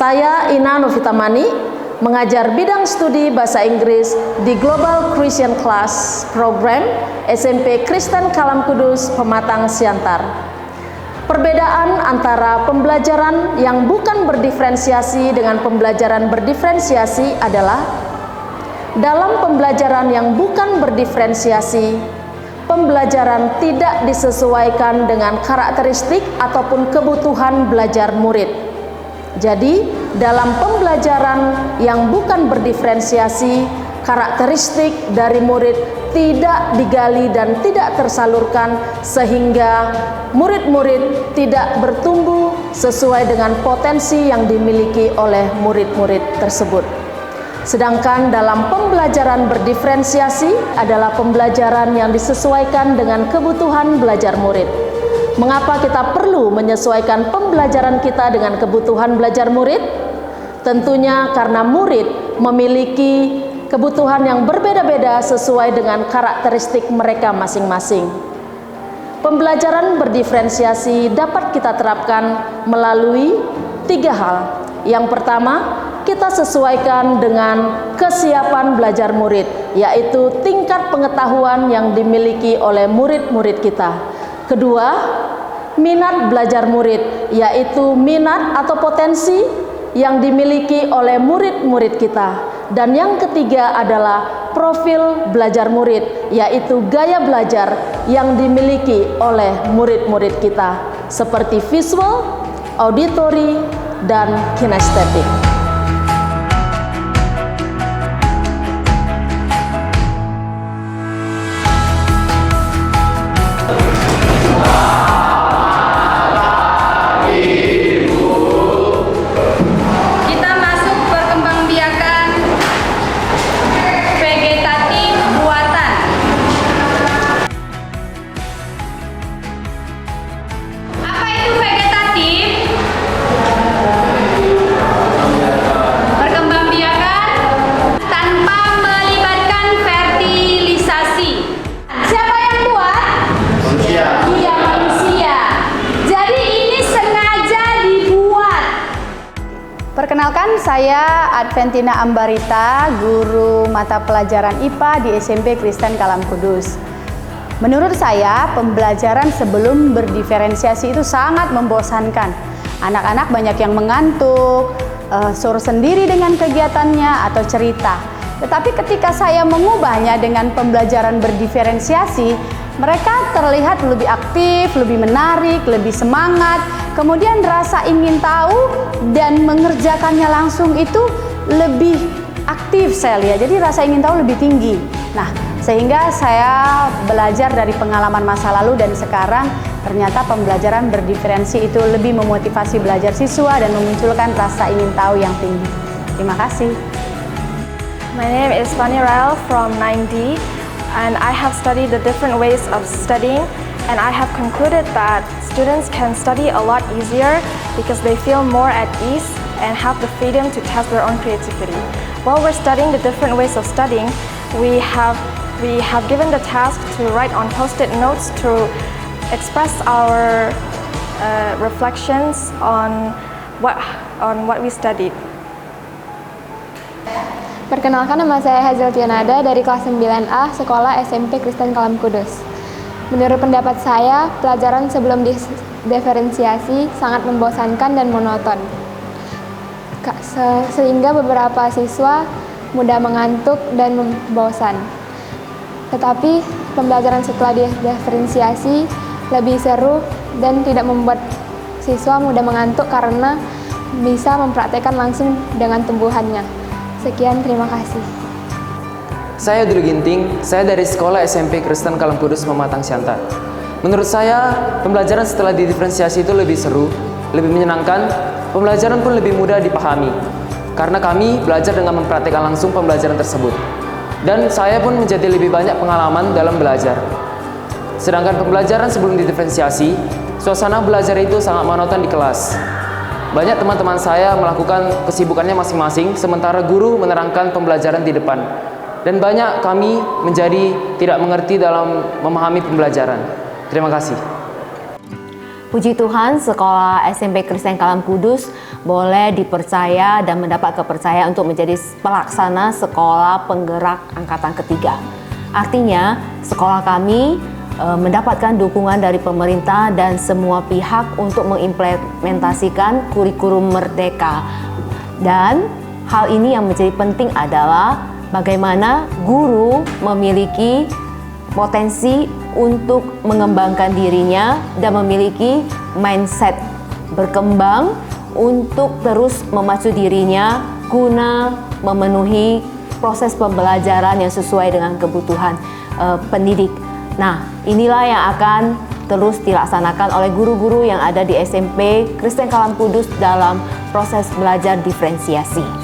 Saya Ina Novitamani, mengajar bidang studi bahasa Inggris di Global Christian Class Program SMP Kristen Kalam Kudus Pematang Siantar. Perbedaan antara pembelajaran yang bukan berdiferensiasi dengan pembelajaran berdiferensiasi adalah dalam pembelajaran yang bukan berdiferensiasi, pembelajaran tidak disesuaikan dengan karakteristik ataupun kebutuhan belajar murid. Jadi, dalam pembelajaran yang bukan berdiferensiasi, karakteristik dari murid tidak digali dan tidak tersalurkan sehingga murid-murid tidak bertumbuh sesuai dengan potensi yang dimiliki oleh murid-murid tersebut. Sedangkan dalam pembelajaran berdiferensiasi adalah pembelajaran yang disesuaikan dengan kebutuhan belajar murid. Mengapa kita perlu menyesuaikan pembelajaran kita dengan kebutuhan belajar murid? Tentunya karena murid memiliki kebutuhan yang berbeda-beda sesuai dengan karakteristik mereka masing-masing. Pembelajaran berdiferensiasi dapat kita terapkan melalui 3 hal. Yang pertama, kita sesuaikan dengan kesiapan belajar murid, yaitu tingkat pengetahuan yang dimiliki oleh murid-murid kita. Kedua, minat belajar murid, yaitu minat atau potensi yang dimiliki oleh murid-murid kita. Dan yang ketiga adalah profil belajar murid, yaitu gaya belajar yang dimiliki oleh murid-murid kita, seperti visual, auditory, dan kinestetik. Perkenalkan, saya Adventina Ambarita, guru mata pelajaran IPA di SMP Kristen Kalam Kudus. Menurut saya, pembelajaran sebelum berdiferensiasi itu sangat membosankan. Anak-anak banyak yang mengantuk, suruh sendiri dengan kegiatannya atau cerita. Tetapi ketika saya mengubahnya dengan pembelajaran berdiferensiasi, mereka terlihat lebih aktif, lebih menarik, lebih semangat. Kemudian rasa ingin tahu dan mengerjakannya langsung itu lebih aktif saya lihat. Jadi rasa ingin tahu lebih tinggi. Nah, sehingga saya belajar dari pengalaman masa lalu dan sekarang ternyata pembelajaran berdiferensi itu lebih memotivasi belajar siswa dan memunculkan rasa ingin tahu yang tinggi. Terima kasih. My name is Fanny Rael from 9D, and I have studied the different ways of studying, and I have concluded that students can study a lot easier because they feel more at ease and have the freedom to test their own creativity. While we're studying the different ways of studying, we have given the task to write on post-it notes to express our reflections on what we studied. Perkenalkan, nama saya Hazel Tianada dari kelas 9A Sekolah SMP Kristen Kalam Kudus. Menurut pendapat saya, pelajaran sebelum diferensiasi sangat membosankan dan monoton. Sehingga beberapa siswa mudah mengantuk dan bosan. Tetapi pembelajaran setelah diferensiasi lebih seru dan tidak membuat siswa mudah mengantuk karena bisa mempraktekkan langsung dengan tumbuhannya. Sekian, terima kasih. Saya Dulu Ginting, saya dari Sekolah SMP Kristen Kalam Kudus Pematang Siantar. Menurut saya, pembelajaran setelah didiferensiasi itu lebih seru, lebih menyenangkan, pembelajaran pun lebih mudah dipahami. Karena kami belajar dengan mempraktikkan langsung pembelajaran tersebut. Dan saya pun menjadi lebih banyak pengalaman dalam belajar. Sedangkan pembelajaran sebelum didiferensiasi, suasana belajar itu sangat monoton di kelas. Banyak teman-teman saya melakukan kesibukannya masing-masing, sementara guru menerangkan pembelajaran di depan. Dan banyak kami menjadi tidak mengerti dalam memahami pembelajaran. Terima kasih. Puji Tuhan, sekolah SMP Kristen Kalam Kudus boleh dipercaya dan mendapat kepercayaan untuk menjadi pelaksana sekolah penggerak angkatan ketiga. Artinya, sekolah kami mendapatkan dukungan dari pemerintah dan semua pihak untuk mengimplementasikan kurikulum merdeka. Dan hal ini yang menjadi penting adalah bagaimana guru memiliki potensi untuk mengembangkan dirinya dan memiliki mindset berkembang untuk terus memacu dirinya guna memenuhi proses pembelajaran yang sesuai dengan kebutuhan pendidik. Nah, inilah yang akan terus dilaksanakan oleh guru-guru yang ada di SMP Kristen Kalam Kudus dalam proses belajar diferensiasi.